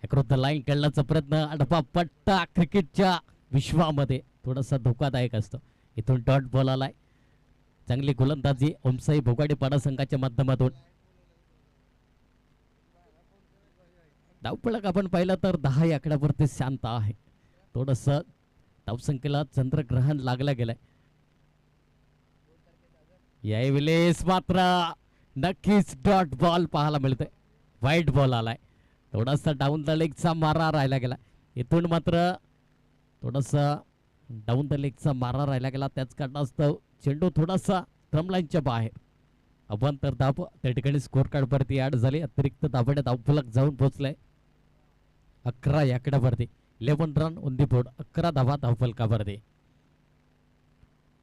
अक्रॉस द लाईन खेळण्याचा प्रयत्न, आडवा पट्टा क्रिकेटच्या विश्वामध्ये थोडासा धोकादायक असतो. इथून डॉट बॉल आलाय. चांगली गोलंदाजी ओमसाई भोगाडेपाडा संघाच्या माध्यमातून. धावफलक आपण पाहिलं तर 10 या आकड्यावरती शांत आहे. थोडस धावसंख्येला चंद्रग्रहण लागलं गेलंय. यावेळेस मात्र नक्कीच डॉट बॉल पाहायला मिळतोय. वाईट बॉल आलाय. थोडासा डाऊन द लेगचा मारा राहिला गेला. इथून मात्र थोडासा डाऊन द लेगचा मारा राहिला गेला. त्याच कारणास्तव चेंडू थोडासा स्टंप लाईनच्या बाहेर. अभ्यंतर धाव त्या ठिकाणी स्कोर कार्ड वरती ऍड झाली. अतिरिक्त धावणे धावफलक जाऊन पोहोचलाय 11 या आकड्यावरती. 11 रन ऑन दी बोर्ड, 11 धावा धावफलकावरती.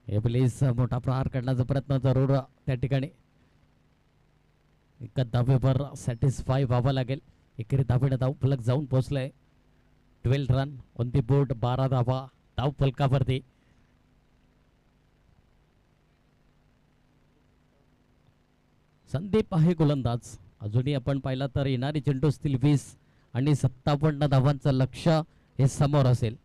प्लीज मोठा प्रहार करण्याचा प्रयत्न जरूर त्या ठिकाणी एका धावेवर सॅटिस्फाय व्हावं लागेल. एकेरी धावेने धावफलक जाऊन पोहोचलाय. 12 रन ऑन दी बोर्ड, 12 धावा धावफलकावरती. संदीप आहे गोलंदाज. अजूनही आपण पाहिला तर येणारी चेंडू असतील 20 आणि 57 धावांचं लक्ष्य हे समोर असेल.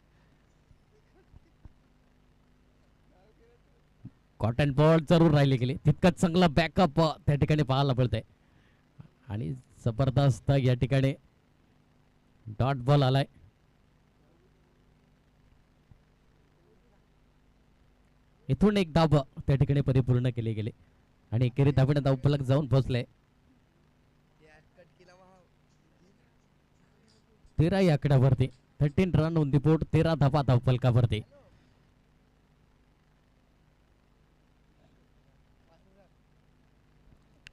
कॉटन बॉल जरूर राहिली गेली. तितकंच चांगला बॅकअप त्या ठिकाणी पाहायला मिळतंय आणि जबरदस्त या ठिकाणी डॉट बॉल आलाय. इथून एक धाव त्या ठिकाणी परिपूर्ण केली गेली आणि एकेरी धावेने धावफलक जाऊन पोहोचले 13 या आकड्यावरती. 13 रन ऑन दी बोर्ड, 13 धावा धावफलकावरती.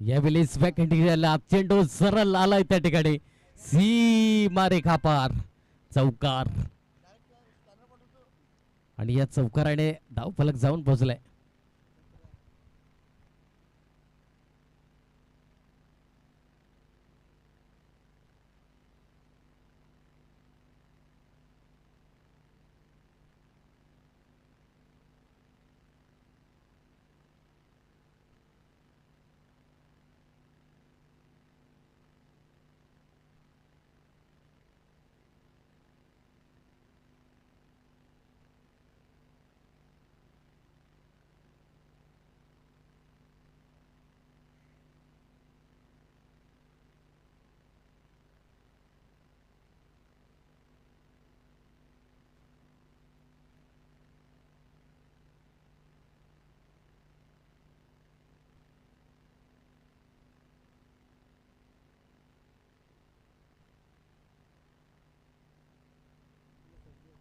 यावेळेस बॅक चेंडू सरळ आलाय त्या ठिकाणी सीमा रेखा पार चौकार आणि या चौकाराने धावफलक जाऊन पोहोचलाय.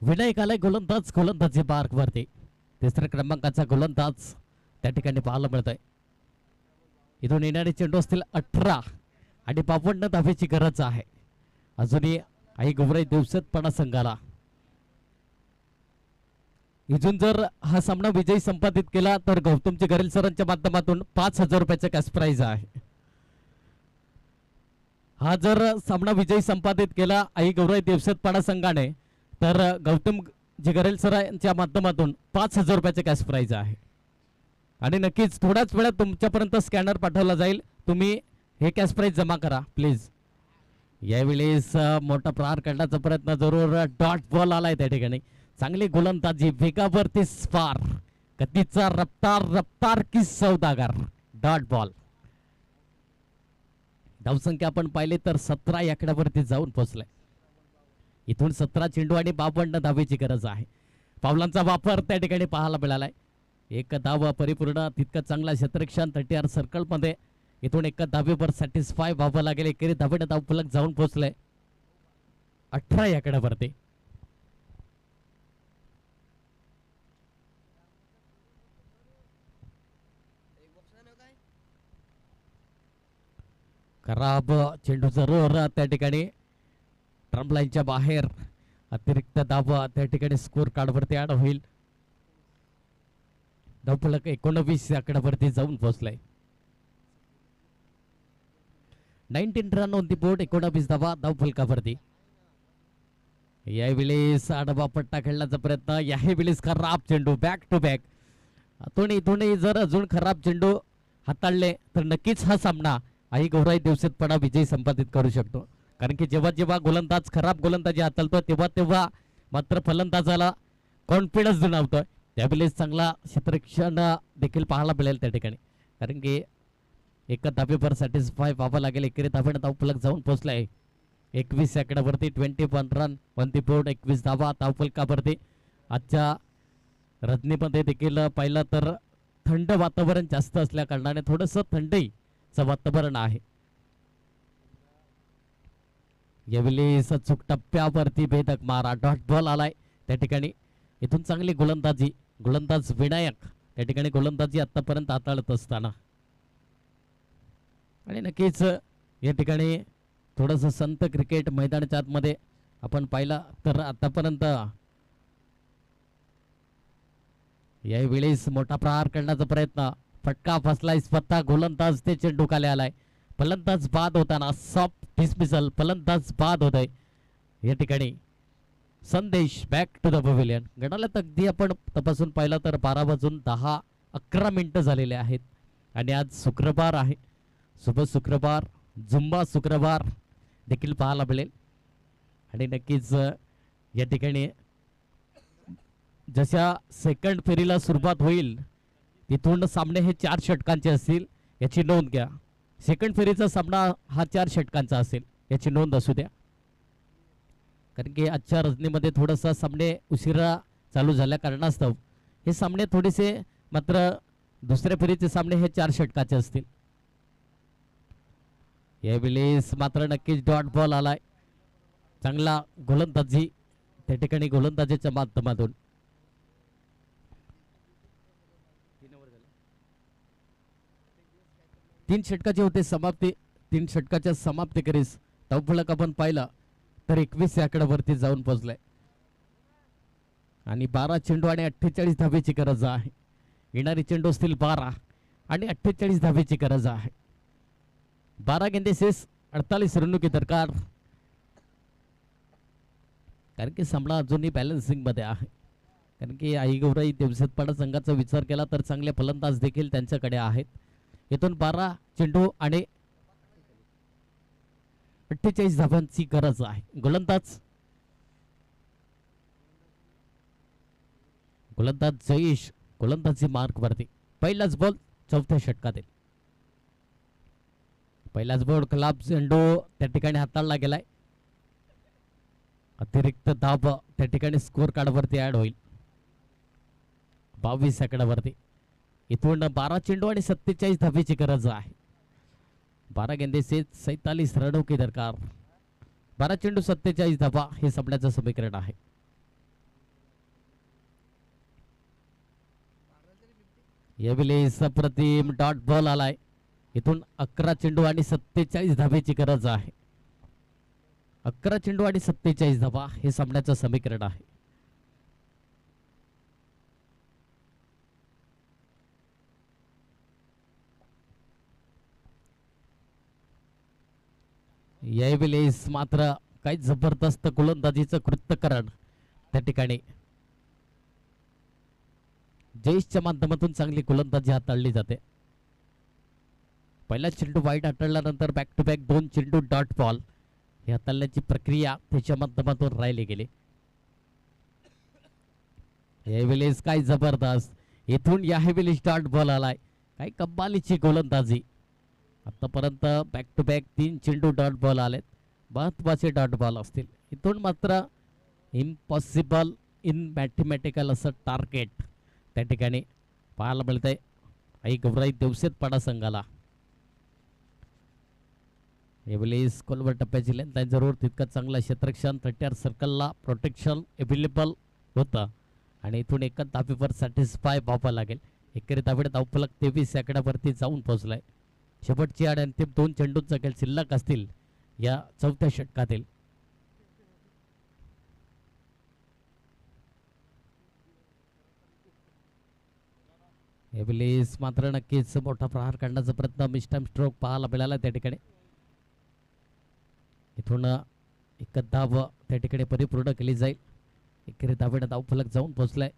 विनायक आलाय गोलंदाजी मार्क वरती. तिसऱ्या क्रमांकाचा गोलंदाज त्या ठिकाणी पाहायला मिळत आहे. इथून येणारे चेंडू असतील 18 आणि 52 धावेची गरज आहे. अजूनही आई गोवराई दिवसतपणा संघाला. इथून जर हा सामना विजयी संपादित केला तर गौतमजी गरेल सरांच्या माध्यमातून 5000 रुपयाचा कॅश प्राइज आहे. हा जर सामना विजयी संपादित केला आई गौराई दिवसतपणा संघाने तर गौतम जिगरेल सर यांच्या माध्यमातून 5000 रुपयाचे कॅश प्राइज आहे. आणि नक्कीच थोड्याच वेळात तुमच्यापर्यंत स्कॅनर पाठवला जाईल. तुम्ही हे कॅश प्राइज जमा करा प्लीज. यावेळेस मोठा प्रहार करण्याचा प्रयत्न जरूर डॉट बॉल आलाय त्या ठिकाणी. चांगली गोलंदाजी वेगावरती स्पार गतीचा रफ्तार की सौदागर डॉट बॉल. धावसंख्या आपण पाहिली तर 17 आकड्यावरती जाऊन पोहोचलाय. इथून 17 चेंडू आणि 52 धावेची गरज आहे. पावलांचा वापर त्या ठिकाणी पाहायला मिळालाय. एक धाव परिपूर्ण तितकं चांगला क्षेत्ररक्षण 30 सर्कल मध्ये. इथून एका धावेवर सॅटिस्फाय व्हावं लागेल. एकेरी धावेने धावफलक जाऊन पोहोचलाय 18 आकड्यावरती. खराब चेंडू जरूर त्या ठिकाणी ट्रम्प लाईनच्या बाहेर. अतिरिक्त धाव त्या ठिकाणी स्कोर कार्ड वरती ऍड होईल. धावफलक 19 आकड्यावरती जाऊन पोहोचलाय. 19 रन ऑन दी बोर्ड. 19 धावा धावफलकावरती. यावेळेस आडवा पट्टा खेळण्याचा प्रयत्न. यावेळेस खराब चेंडू बॅक टू बॅक. इथूनही जर अजून खराब चेंडू हाताळले तर नक्कीच हा सामना आई गौराई दिवसेतपणा विजयी संपादित करू शकतो. कारण की जेव्हा जेव्हा गोलंदाज खराब गोलंदाजी हाताळतो तेव्हा मात्र फलंदाजाला कॉन्फिडन्स जाणवतोय. त्यावेळेस चांगला क्षेत्ररक्षण देखील पाहायला मिळेल त्या ठिकाणी. कारण की एका धावेवर सॅटिस्फाय व्हावं लागेल. एकेरी धावेने धावफलक जाऊन पोहोचलाय 21 आकड्यावरती. 21 रन ऑन दी बोर्ड. 21 धावा धावफलकावरती. आजच्या रजनीमध्ये देखील पाहिलं तर थंड वातावरण जास्त असल्या कारणाने थोडंसं थंडीचं वातावरण आहे. यावेळेस चूक टप्प्यावरती भेदक मारा डॉट बॉल आलाय त्या ठिकाणी. इथून चांगली गोलंदाजी. गोलंदाज विनायक त्या ठिकाणी गोलंदाजी आतापर्यंत हाताळत असताना. आणि नक्कीच या ठिकाणी थोडंसं संत क्रिकेट मैदानाच्या आतमध्ये आपण पाहिलं तर आतापर्यंत यावेळेस मोठा प्रहार करण्याचा प्रयत्न. फटका फसलाय स्वतः गोलंदाज ते चेंडू खाली आलाय. फलंदाज बाद होताना सॉफ्ट डिस्मिसल. फलंदाज बाद होत आहे या ठिकाणी. संदेश बॅक टू द पवेलियन. गणाला अगदी आपण तपासून पाहिलं तर 12:10 झालेले आहेत. आणि आज शुक्रवार आहे. शुभ शुक्रवार झुंबा शुक्रवार देखील पाहायला मिळेल. आणि नक्कीच या ठिकाणी जशा सेकंड फेरीला सुरुवात होईल तिथून सामने हे 4 षटकांचे असतील याची नोंद घ्या. सेकंड फेरीचा सामना हा 4 षटकांचा असेल याची नोंद असू द्या. कारण की आजच्या रजनीमध्ये थोडंसं सामने उशिरा चालू झाल्या कारणास्तव हे सामने थोडेसे मात्र दुसऱ्या फेरीचे सामने हे 4 षटकाचे असतील. यावेळेस मात्र नक्कीच डॉट बॉल आलाय. चांगला गोलंदाजी त्या ठिकाणी गोलंदाजीच्या माध्यमातून. तीन षटकाचे होते समाप्ती. तीन षटकाच्या समाप्तीखेरीज धावफलक आपण पाहिला तर 21 या आकड्यावरती जाऊन पोहोचलाय आणि 12 चेंडू आणि 48 धावेची गरज आहे. येणारे चेंडू असतील 12 आणि 48 धावेची गरज आहे. 12 गेंदे शेष 48 रनों की दरकार, कारण की सामना अजूनही बॅलन्सिंग मध्ये आहे. कारण की आई गौराई देवसतपाडा संघाचा विचार केला तर चांगले फलंदाज देखील त्यांच्याकडे आहेत. इथून 12 चेंडू आणि 48 धावांची गरज आहे. गोलंदाज जयेश गोलंदाजी मार्क वरती. पहिलाच बॉल चौथ्या षटकातील. पहिलाच बॉल खलाब चेंडू त्या ठिकाणी हाताळला गेलाय. अतिरिक्त धाव त्या ठिकाणी स्कोर कार्ड वरती ऍड होईल 22 सेकंदावरती. इथून 12 चेंडू आणि 47 धावेची गरज आहे. 12 गेंदे से 47 रनों की दरकार. 12 चेंडू 47 धावा हे सामन्याचं समीकरण आहे. यावेळी सप्रतिम डॉट बॉल आलाय. इथून 11 चेंडू आणि 47 धावेची गरज आहे. 11 चेंडू आणि 47 धावा हे सामन्याचं समीकरण आहे. यावेळेस मात्र काही जबरदस्त गोलंदाजीचं कृत्यकरण त्या ठिकाणी जयेशच्या माध्यमातून चांगली गोलंदाजी हाताळली जाते. पहिला चेंडू वाईट हाताळल्यानंतर बॅक टू बॅक 2 चेंडू डॉट बॉल ही हाताळण्याची प्रक्रिया त्याच्या माध्यमातून राहिली गेली. यावेळेस काय जबरदस्त इथून यावेळेस डॉट बॉल आलाय. काय कब्बालीची गोलंदाजी. आतापर्यंत बॅक टू बॅक 3 चेंडू डॉट बॉल आलेत. महत्वाचे डॉट बॉल असतील. इथून मात्र इम्पॉसिबल इन मॅथमॅटिकल असं टार्गेट त्या ठिकाणी पाहायला मिळतंय आई गौराई देवसेतपाडा संघाला. यावेळेस कोलवर टप्प्याची लेंथ आहे जरूर तितकं चांगलं क्षेत्ररक्षण 30 सर्कलला प्रोटेक्शन अवेलेबल होतं आणि इथून एकच धावेवर सॅटिस्फाय व्हावं लागेल. एकेरी धावेत धावफलक 23 आकड्यावरती जाऊन पोहोचलाय. शेवटची आणि अंतिम 2 चेंडूंचा खेळ शिल्लक असतील या चौथ्या षटकातील. यावेळेस मात्र नक्कीच मोठा प्रहार काढण्याचा प्रयत्न मिस्टाईम स्ट्रोक पाहायला मिळाला त्या ठिकाणी. इथून एक धाव त्या ठिकाणी परिपूर्ण केली जाईल. एकेरी धावेत धावफलक जाऊन पोहोचलाय.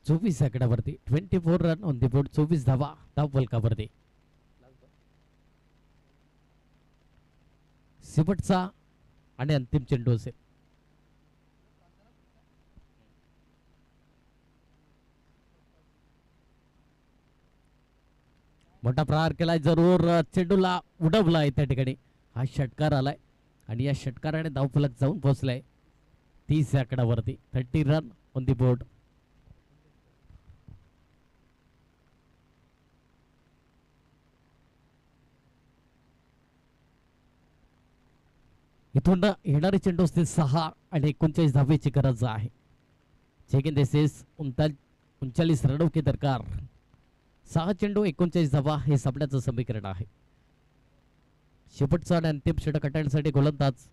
24 आकड्यावरती 24 रन ऑन दी बोर्ड. 24 धावा धावफलकावरती. शेवटचा आणि अंतिम चेंडू असेल. मोठा प्रहार केलाय जरूर चेंडूला उडवलाय त्या ठिकाणी. हा षटकार आलाय आणि या षटकाराने धावफलक जाऊन पोहोचलाय 30 आकड्यावरती. 30 रन ऑन दी बोर्ड. इथून येणारे चेंडू असतील 6 आणि 39 धावेची गरज आहे. सेकंड दिसेस 39 रनों की दरकार. 6 चेंडू 39 धावा हे सामन्याचं समीकरण आहे. शेवटचा आणि अंतिम षटक हाताळण्यासाठी गोलंदाज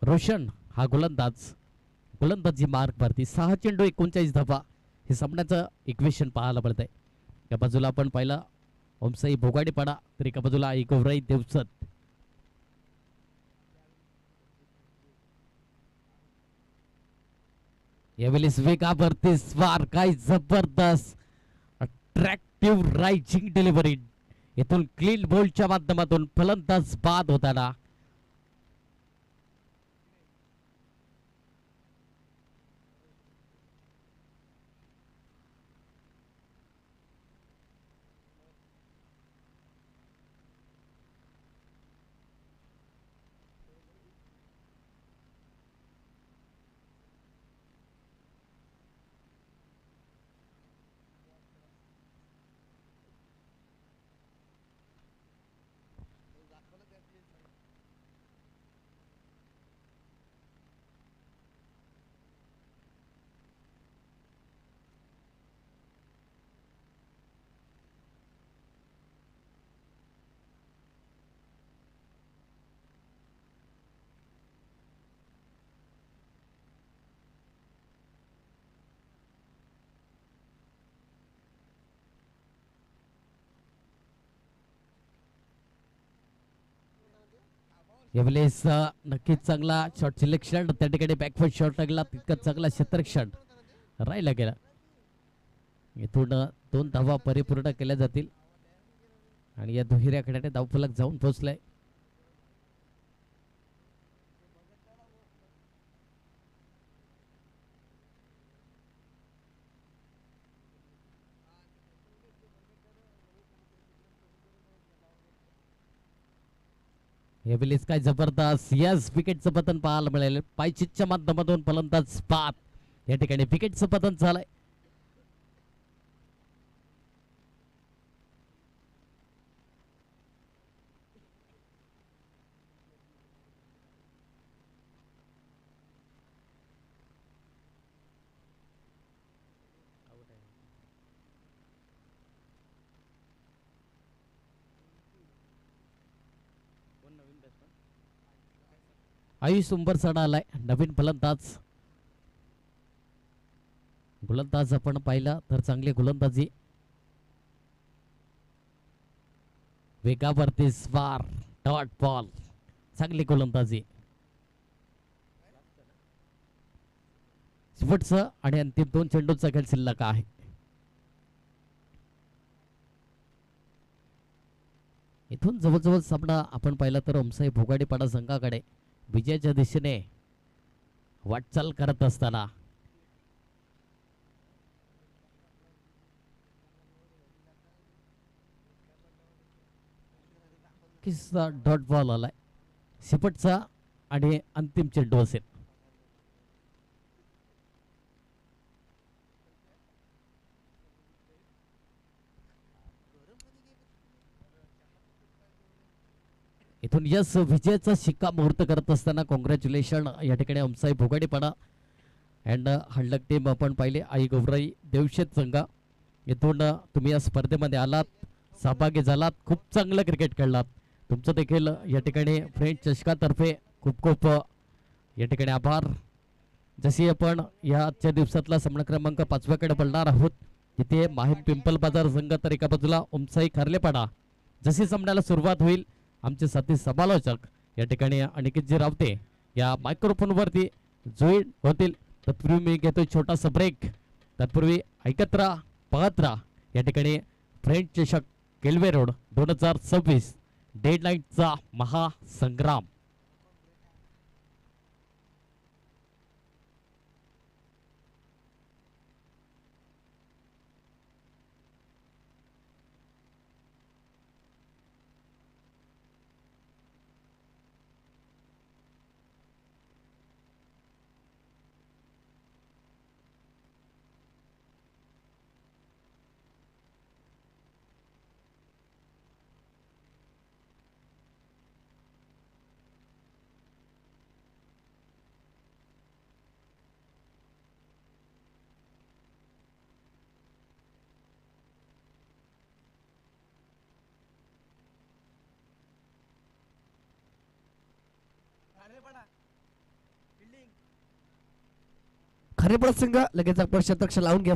रोशन हा गोलंदाजी मार्क वरती. 6 चेंडू 39 धावा हे सामन्याचं इक्वेशन पाहायला मिळतंय. एका बाजूला आपण पाहिलं ओमसाई भोगाडेपाडा तर एका बाजूला आई गौराई देवसत. यावेळेस वेगावरती स्वार काय जबरदस्त अट्रॅक्टिव्ह रायझिंग डिलिव्हरी. इथून क्लीन बॉलच्या माध्यमातून फलंदाज बाद होताना यावेळेस नक्कीच चांगला शॉट सिलेक्शन त्या ठिकाणी बॅकफूट शॉट लागला तितकंच चांगला क्षेत्ररक्षण राहिला गेला. इथून 2 धावा परिपूर्ण केल्या जातील आणि या दुहेरी खेळाने धावफलक जाऊन पोहोचलाय. यावेळेस काय जबरदस्त यस विकेटचं पतन पाहायला मिळालं. पायचीच्या माध्यमातून फलंदाज बाद या ठिकाणी विकेटचं पतन झालंय. आयुष उंबरसाडा आलाय नवीन फलंदाज. गोलंदाज आपण पाहिला तर चांगली गोलंदाजी वेगावरती स्वार डॉट बॉल चांगली गोलंदाजी. शेवटचं आणि अंतिम 2 चेंडूचा खेळ शिल्लक आहे. इथून जवळजवळ सामना आपण पाहिला तर ओमसाई भोगाडेपाडा संघाकडे विजयाच्या दिशेने वाटचाल करत असताना किस्सा डॉट बॉल आलाय. शेवटचा आणि अंतिम चेंडू असेल. इथून यस विजयाचा शिक्का मुहूर्त करत असताना कॉंग्रॅच्युलेशन या ठिकाणी ओमसाई भोगाडेपाडा अँड हळद टीम आपण पाहिले आई गोवराई देवशेत संघ. इथून तुम्ही या स्पर्धेमध्ये आलात सहभागी झालात खूप चांगलं क्रिकेट खेळलात. तुमचं देखील या ठिकाणी फ्रेंच चषकातर्फे खूप खूप या ठिकाणी आभार. जशी आपण या आजच्या दिवसातला सामना क्रमांक 5व्याकडे पडणार आहोत तिथे माहीम पिंपल बाजार संघ तर एका बाजूला ओमसाई खार्लेपाडा. जशी सामन्याला सुरुवात होईल आमचे साथी समालोचक या ठिकाणी अनिकेतजी रावते या मायक्रोफोन वरती जॉईन होतील. तत्पूर्वी मी घेतोय छोटासा ब्रेक. तत्पूर्वी ऐकत राहा पाहत राहा या ठिकाणी फ्रेंच चषक केल्वे रोड 2026 डेडलाईनचा महासंग्राम. खारेपाडा संघ लगेच आपण शतक लावून घ्या.